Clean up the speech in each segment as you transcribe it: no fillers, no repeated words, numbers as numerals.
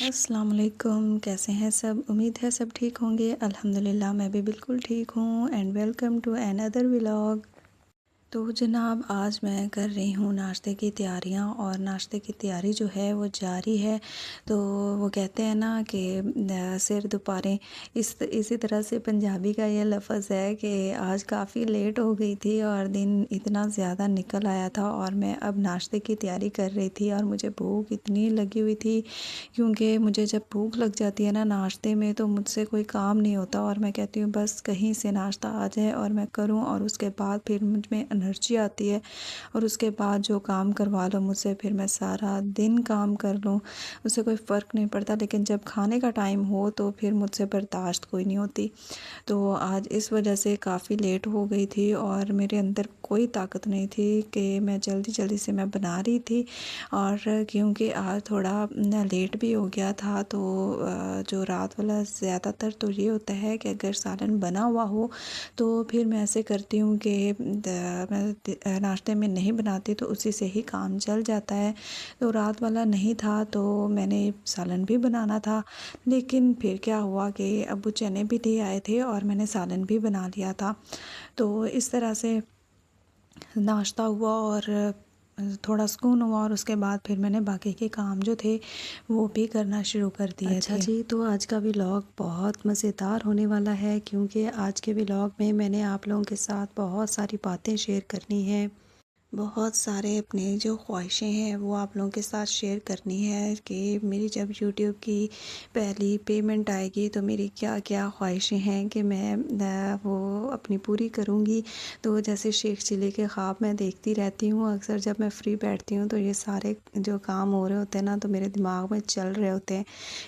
अस्सलाम वालेकुम। कैसे हैं सब? उम्मीद है सब ठीक होंगे। अल्हम्दुलिल्लाह मैं भी बिल्कुल ठीक हूँ and welcome to another vlog. तो जनाब आज मैं कर रही हूँ नाश्ते की तैयारियाँ और नाश्ते की तैयारी जो है वो जारी है। तो वो कहते हैं ना कि सिर दुपारे इसी तरह से पंजाबी का ये लफ्ज़ है कि आज काफ़ी लेट हो गई थी और दिन इतना ज़्यादा निकल आया था और मैं अब नाश्ते की तैयारी कर रही थी और मुझे भूख इतनी लगी हुई थी, क्योंकि मुझे जब भूख लग जाती है ना नाश्ते में तो मुझसे कोई काम नहीं होता और मैं कहती हूँ बस कहीं से नाश्ता आ जाए और मैं करूँ और उसके बाद फिर मुझ में एनर्जी आती है और उसके बाद जो काम करवा लो मुझसे फिर मैं सारा दिन काम कर लूँ, उससे कोई फ़र्क नहीं पड़ता। लेकिन जब खाने का टाइम हो तो फिर मुझसे बर्दाश्त कोई नहीं होती। तो आज इस वजह से काफ़ी लेट हो गई थी और मेरे अंदर कोई ताकत नहीं थी कि मैं जल्दी जल्दी से मैं बना रही थी। और क्योंकि आज थोड़ा लेट भी हो गया था तो जो रात वाला ज़्यादातर तो ये होता है कि अगर सालन बना हुआ हो तो फिर मैं ऐसे करती हूँ कि मैं नाश्ते में नहीं बनाती तो उसी से ही काम चल जाता है। तो रात वाला नहीं था तो मैंने सालन भी बनाना था, लेकिन फिर क्या हुआ कि अब्बू चने भी ले आए थे और मैंने सालन भी बना लिया था। तो इस तरह से नाश्ता हुआ और थोड़ा सुकून हुआ और उसके बाद फिर मैंने बाकी के काम जो थे वो भी करना शुरू कर दिए अच्छा थे। जी, तो आज का व्लॉग बहुत मज़ेदार होने वाला है क्योंकि आज के व्लॉग में मैंने आप लोगों के साथ बहुत सारी बातें शेयर करनी हैं। बहुत सारे अपने जो ख्वाहिशें हैं वो आप लोगों के साथ शेयर करनी है कि मेरी जब यूट्यूब की पहली पेमेंट आएगी तो मेरी क्या क्या ख्वाहिशें हैं कि मैं वो अपनी पूरी करूँगी। तो जैसे शेख चिल्ली के ख्वाब मैं देखती रहती हूँ, अक्सर जब मैं फ्री बैठती हूँ तो ये सारे जो काम हो रहे होते हैं ना तो मेरे दिमाग में चल रहे होते हैं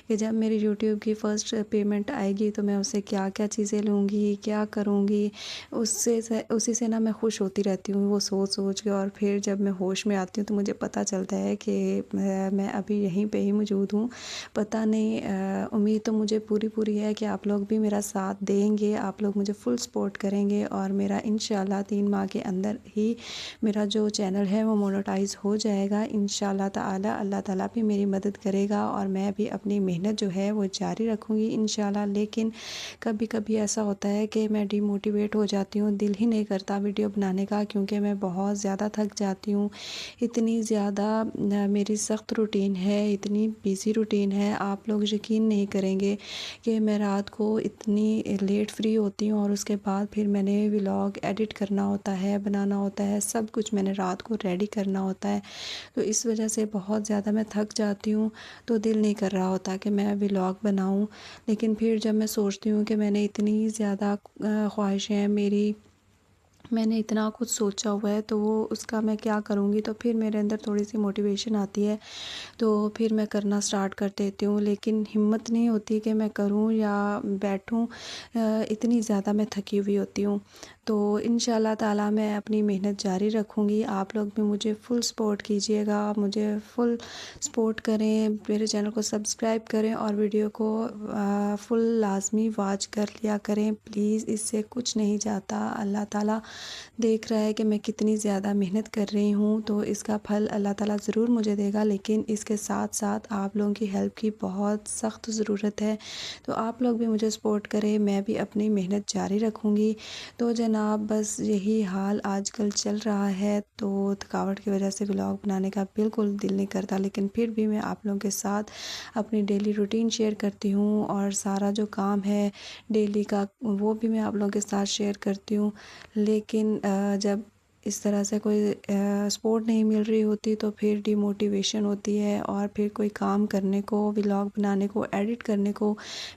कि जब मेरी यूट्यूब की फ़र्स्ट पेमेंट आएगी तो मैं उससे क्या क्या चीज़ें लूँगी, क्या करूँगी। उसी से ना मैं खुश होती रहती हूँ वो सोच सोच के। और फिर जब मैं होश में आती हूँ तो मुझे पता चलता है कि मैं अभी यहीं पे ही मौजूद हूँ। पता नहीं, उम्मीद तो मुझे पूरी पूरी है कि आप लोग भी मेरा साथ देंगे, आप लोग मुझे फुल सपोर्ट करेंगे और मेरा इंशाल्लाह 3 माह के अंदर ही मेरा जो चैनल है वो मोनेटाइज़ हो जाएगा इंशाल्लाह ताला। अल्लाह ताला भी मेरी मदद करेगा और मैं भी अपनी मेहनत जो है वो जारी रखूँगी इंशाल्लाह। लेकिन कभी कभी ऐसा होता है कि मैं डिमोटिवेट हो जाती हूँ, दिल ही नहीं करता वीडियो बनाने का क्योंकि मैं बहुत ज़्यादा थक जाती हूँ। इतनी ज़्यादा मेरी सख्त रूटीन है, इतनी बिज़ी रूटीन है, आप लोग यकीन नहीं करेंगे कि मैं रात को इतनी लेट फ्री होती हूँ और उसके बाद फिर मैंने व्लॉग एडिट करना होता है, बनाना होता है, सब कुछ मैंने रात को रेडी करना होता है। तो इस वजह से बहुत ज़्यादा मैं थक जाती हूँ, तो दिल नहीं कर रहा होता कि मैं व्लॉग बनाऊँ। लेकिन फिर जब मैं सोचती हूँ कि मैंने इतनी ज़्यादा ख्वाहिशें हैं मेरी, मैंने इतना कुछ सोचा हुआ है तो वो उसका मैं क्या करूँगी, तो फिर मेरे अंदर थोड़ी-सी मोटिवेशन आती है, तो फिर मैं करना स्टार्ट कर देती हूँ। लेकिन हिम्मत नहीं होती कि मैं करूँ या बैठूँ, इतनी ज़्यादा मैं थकी हुई होती हूँ। तो इंशाल्लाह ताला मैं अपनी मेहनत जारी रखूँगी। आप लोग भी मुझे फुल सपोर्ट कीजिएगा, मुझे फुल सपोर्ट करें, मेरे चैनल को सब्सक्राइब करें और वीडियो को फुल लाज़मी वॉच कर लिया करें प्लीज़। इससे कुछ नहीं जाता, अल्लाह ताला देख रहा है कि मैं कितनी ज़्यादा मेहनत कर रही हूँ, तो इसका फल अल्लाह ताला ज़रूर मुझे देगा। लेकिन इसके साथ साथ आप लोगों की हेल्प की बहुत सख्त ज़रूरत है, तो आप लोग भी मुझे सपोर्ट करें, मैं भी अपनी मेहनत जारी रखूँगी। तो जनाब बस यही हाल आजकल चल रहा है, तो थकावट की वजह से व्लॉग बनाने का बिल्कुल दिल नहीं करता, लेकिन फिर भी मैं आप लोगों के साथ अपनी डेली रूटीन शेयर करती हूँ और सारा जो काम है डेली का वो भी मैं आप लोगों के साथ शेयर करती हूँ। लेकिन जब इस तरह से कोई सपोर्ट नहीं मिल रही होती तो फिर डिमोटिवेशन होती है और फिर कोई काम करने को, व्लॉग बनाने को, एडिट करने को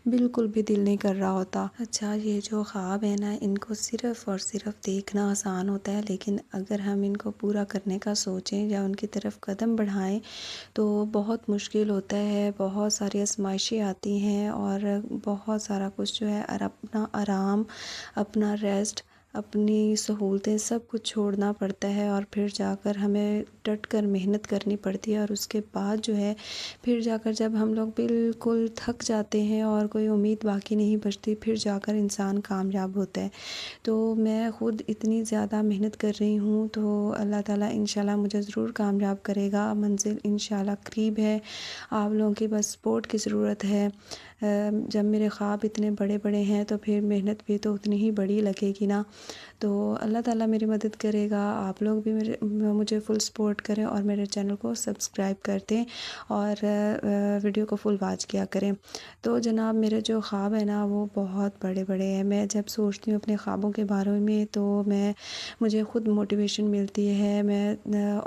बिल्कुल भी दिल नहीं कर रहा होता। अच्छा, ये जो ख्वाब है ना इनको सिर्फ़ और सिर्फ देखना आसान होता है, लेकिन अगर हम इनको पूरा करने का सोचें या उनकी तरफ कदम बढ़ाएं तो बहुत मुश्किल होता है, बहुत सारी आज़माइशें आती हैं और बहुत सारा कुछ जो है और अपना आराम, अपना रेस्ट, अपनी सहूलतें सब कुछ छोड़ना पड़ता है और फिर जाकर हमें डट कर मेहनत करनी पड़ती है। और उसके बाद जो है फिर जाकर जब हम लोग बिल्कुल थक जाते हैं और कोई उम्मीद बाकी नहीं बचती, फिर जाकर इंसान कामयाब होता है। तो मैं ख़ुद इतनी ज़्यादा मेहनत कर रही हूँ, तो अल्लाह ताला इंशाल्लाह मुझे ज़रूर कामयाब करेगा। मंज़िल इंशाल्लाह करीब है, आप लोगों की बस सपोर्ट की ज़रूरत है। जब मेरे ख़्वाब इतने बड़े-बड़े हैं तो फिर मेहनत भी तो उतनी ही बड़ी लगेगी ना। तो अल्लाह ताला मेरी मदद करेगा, आप लोग भी मुझे फुल सपोर्ट करें और मेरे चैनल को सब्सक्राइब कर दें और वीडियो को फुल वॉच किया करें। तो जनाब मेरे जो ख़्वाब है ना वो बहुत बड़े-बड़े हैं। मैं जब सोचती हूँ अपने ख़्वाबों के बारे में तो मुझे ख़ुद मोटिवेशन मिलती है।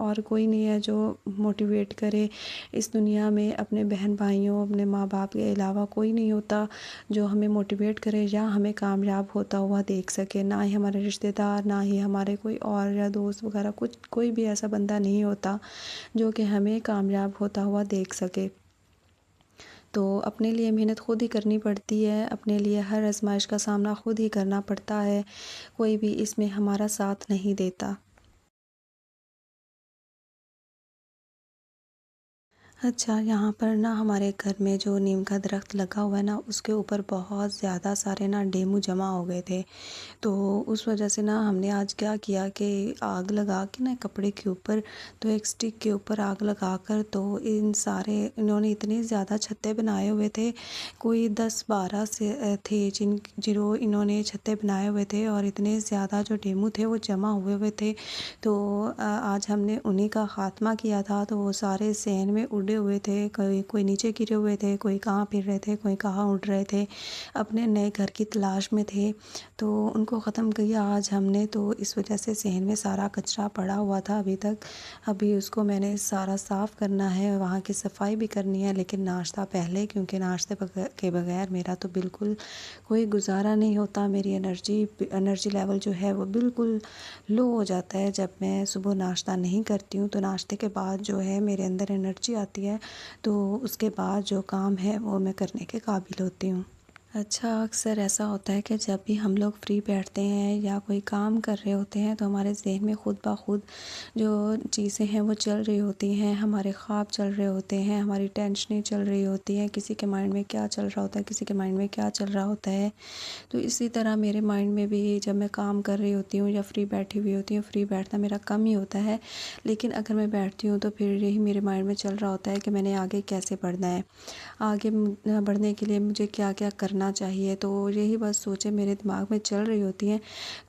और कोई नहीं है जो मोटिवेट करे इस दुनिया में। अपने बहन भाइयों, अपने माँ बाप के अलावा कोई नहीं होता जो हमें मोटिवेट करे या हमें कामयाब होता हुआ देख सके। ना ही हमारे रिश्तेदार, ना ही हमारे कोई और या दोस्त वगैरह, कुछ कोई भी ऐसा बंदा नहीं होता जो कि हमें कामयाब होता हुआ देख सके। तो अपने लिए मेहनत ख़ुद ही करनी पड़ती है, अपने लिए हर आज़माइश का सामना ख़ुद ही करना पड़ता है, कोई भी इसमें हमारा साथ नहीं देता। अच्छा, यहाँ पर ना हमारे घर में जो नीम का दरख्त लगा हुआ है ना, उसके ऊपर बहुत ज़्यादा सारे ना डेंगू जमा हो गए थे। तो उस वजह से ना हमने आज क्या किया कि आग लगा के ना कपड़े के ऊपर, तो एक स्टिक के ऊपर आग लगाकर तो इन्होंने इतने ज़्यादा छत्ते बनाए हुए थे, कोई 10-12 से थे जिन्हों इन्होंने छत्ते बनाए हुए थे और इतने ज़्यादा जो डेंगू थे वो जमा हुए हुए थे। तो आज हमने उन्हीं का ख़ात्मा किया था। तो वो सारे सहन में उड़े हुए थे, कोई कोई नीचे गिरे हुए थे, कोई कहाँ फिर रहे थे, कोई कहाँ उड़ रहे थे, अपने नए घर की तलाश में थे। तो उनको ख़त्म किया आज हमने। तो इस वजह से सहन में सारा कचरा पड़ा हुआ था अभी तक। अभी उसको मैंने सारा साफ़ करना है, वहाँ की सफाई भी करनी है, लेकिन नाश्ता पहले, क्योंकि नाश्ते के बगैर मेरा तो बिल्कुल कोई गुजारा नहीं होता। मेरी एनर्जी लेवल जो है वो बिल्कुल लो हो जाता है जब मैं सुबह नाश्ता नहीं करती हूँ। तो नाश्ते के बाद जो है मेरे अंदर एनर्जी आती है, तो उसके बाद जो काम है वो मैं करने के काबिल होती हूँ। अच्छा, अक्सर ऐसा होता है कि जब भी हम लोग फ्री बैठते हैं या कोई काम कर रहे होते हैं तो हमारे ज़हन में खुद ब खुद जो चीज़ें हैं वो चल रही होती हैं, हमारे ख्वाब चल रहे होते हैं, हमारी टेंशनें चल रही होती हैं। किसी के माइंड में क्या चल रहा होता है, किसी के माइंड में क्या चल रहा होता है। तो इसी तरह मेरे माइंड में भी जब मैं काम कर रही होती हूँ या फ्री बैठी हुई होती हूँ, फ्री बैठना मेरा कम ही होता है, लेकिन अगर मैं बैठती हूँ तो फिर यही मेरे माइंड में चल रहा होता है कि मैंने आगे कैसे बढ़ना है, आगे बढ़ने के लिए मुझे क्या-क्या करना चाहिए। तो यही बस सोचें मेरे दिमाग में चल रही होती हैं।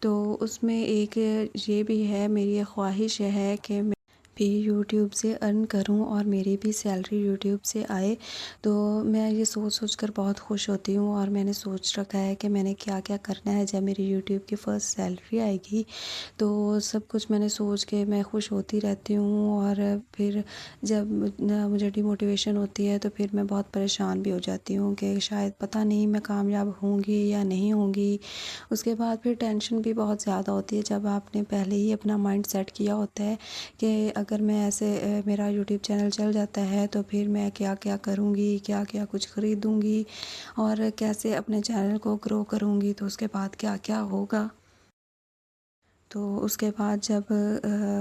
तो उसमें एक ये भी है, मेरी ये ख्वाहिश है कि मैं भी यूट्यूब से अर्न करूं और मेरी भी सैलरी यूट्यूब से आए। तो मैं ये सोच कर बहुत खुश होती हूँ और मैंने सोच रखा है कि मैंने क्या-क्या करना है जब मेरी यूट्यूब की फ़र्स्ट सैलरी आएगी। तो सब कुछ मैंने सोच के मैं खुश होती रहती हूँ और फिर जब मुझे डिमोटिवेशन होती है तो फिर मैं बहुत परेशान भी हो जाती हूँ कि शायद पता नहीं मैं कामयाब होंगी या नहीं होंगी। उसके बाद फिर टेंशन भी बहुत ज़्यादा होती है जब आपने पहले ही अपना माइंड सेट किया होता है कि अगर मैं ऐसे मेरा यूट्यूब चैनल चल जाता है तो फिर मैं क्या-क्या करूँगी, क्या-क्या कुछ ख़रीदूँगी और कैसे अपने चैनल को ग्रो करूँगी, तो उसके बाद क्या-क्या होगा। तो उसके बाद जब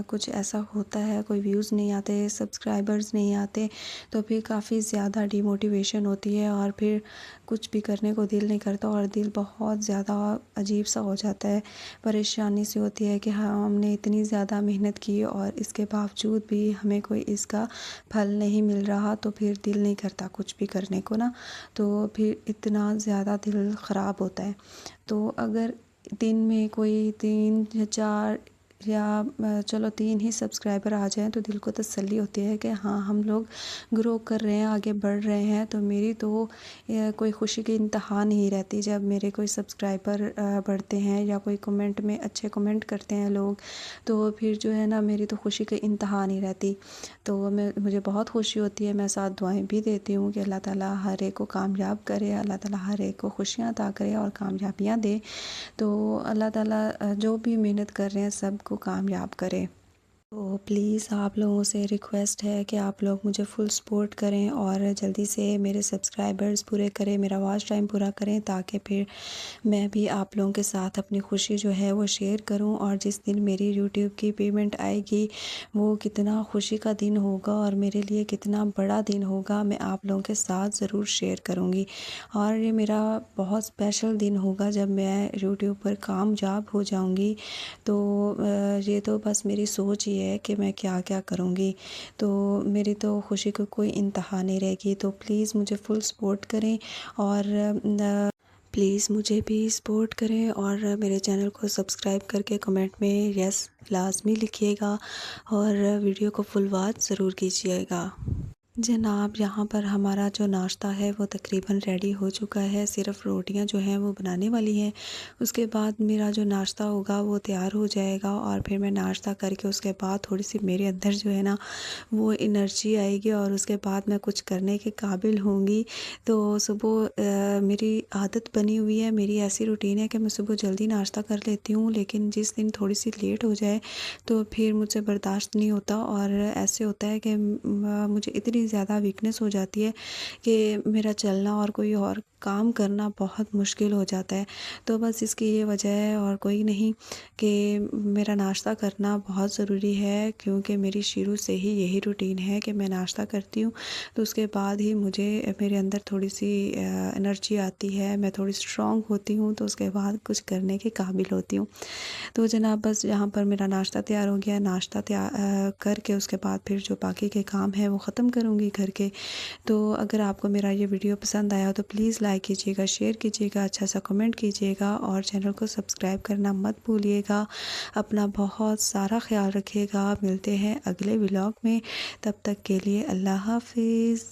कुछ ऐसा होता है, कोई व्यूज़ नहीं आते, सब्सक्राइबर्स नहीं आते, तो फिर काफ़ी ज़्यादा डिमोटिवेशन होती है और फिर कुछ भी करने को दिल नहीं करता और दिल बहुत ज़्यादा अजीब सा हो जाता है। परेशानी सी होती है कि हाँ, हमने इतनी ज़्यादा मेहनत की और इसके बावजूद भी हमें कोई इसका फल नहीं मिल रहा, तो फिर दिल नहीं करता कुछ भी करने को ना, तो फिर इतना ज़्यादा दिल ख़राब होता है। तो अगर दिन में कोई 3 या 4 या चलो 3 ही सब्सक्राइबर आ जाएँ तो दिल को तसल्ली होती है कि हाँ, हम लोग ग्रो कर रहे हैं, आगे बढ़ रहे हैं। तो मेरी तो कोई खुशी की इंतहा नहीं रहती जब मेरे कोई सब्सक्राइबर बढ़ते हैं या कोई कमेंट में अच्छे कमेंट करते हैं लोग, तो फिर जो है ना मेरी तो खुशी की इंतहा नहीं रहती। तो मुझे बहुत खुशी होती है, मैं साथ दुआएँ भी देती हूँ कि अल्लाह ताला हर एक को कामयाब करे, अल्लाह ताला हर एक को खुशियाँ अता करे और कामयाबियाँ दे। तो अल्लाह ताला जो भी मेहनत कर रहे हैं सबको कामयाब करे। तो प्लीज़ आप लोगों से रिक्वेस्ट है कि आप लोग मुझे फुल सपोर्ट करें और जल्दी से मेरे सब्सक्राइबर्स पूरे करें, मेरा वॉच टाइम पूरा करें, ताकि फिर मैं भी आप लोगों के साथ अपनी खुशी जो है वो शेयर करूं। और जिस दिन मेरी यूट्यूब की पेमेंट आएगी वो कितना खुशी का दिन होगा और मेरे लिए कितना बड़ा दिन होगा, मैं आप लोगों के साथ ज़रूर शेयर करूंगी। और ये मेरा बहुत स्पेशल दिन होगा जब मैं यूट्यूब पर कामयाब हो जाऊंगी। तो ये तो बस मेरी सोच ही है कि मैं क्या क्या करूँगी। तो मेरी तो खुशी को कोई इंतहा नहीं रहेगी। तो प्लीज़ मुझे फुल सपोर्ट करें और प्लीज़ मुझे भी सपोर्ट करें और मेरे चैनल को सब्सक्राइब करके कमेंट में यस लाज़मी लिखिएगा और वीडियो को फुल वॉच ज़रूर कीजिएगा। जनाब, यहाँ पर हमारा जो नाश्ता है वो तकरीबन रेडी हो चुका है, सिर्फ़ रोटियाँ जो हैं वो बनाने वाली हैं। उसके बाद मेरा जो नाश्ता होगा वो तैयार हो जाएगा और फिर मैं नाश्ता करके उसके बाद थोड़ी-सी मेरे अंदर जो है ना वो एनर्जी आएगी और उसके बाद मैं कुछ करने के काबिल होंगी। तो सुबह मेरी आदत बनी हुई है, मेरी ऐसी रूटीन है कि मैं सुबह जल्दी नाश्ता कर लेती हूँ, लेकिन जिस दिन थोड़ी-सी लेट हो जाए तो फिर मुझसे बर्दाश्त नहीं होता और ऐसे होता है कि मुझे इतनी ज़्यादा वीकनेस हो जाती है कि मेरा चलना और कोई और काम करना बहुत मुश्किल हो जाता है। तो बस इसकी ये वजह है और कोई नहीं कि मेरा नाश्ता करना बहुत ज़रूरी है, क्योंकि मेरी शुरू से ही यही रूटीन है कि मैं नाश्ता करती हूँ तो उसके बाद ही मुझे मेरे अंदर थोड़ी-सी एनर्जी आती है, मैं थोड़ी स्ट्रॉन्ग होती हूँ, तो उसके बाद कुछ करने के काबिल होती हूँ। तो जनाब बस यहाँ पर मेरा नाश्ता तैयार हो गया है, नाश्ता करके उसके बाद फिर जो बाकी के काम हैं वो ख़त्म करूँगी घर के। तो अगर आपको मेरा ये वीडियो पसंद आया तो प्लीज़ लाइक कीजिएगा, शेयर कीजिएगा, अच्छा सा कमेंट कीजिएगा और चैनल को सब्सक्राइब करना मत भूलिएगा। अपना बहुत सारा ख़्याल रखिएगा। मिलते हैं अगले व्लॉग में, तब तक के लिए अल्लाह हाफ़िज़।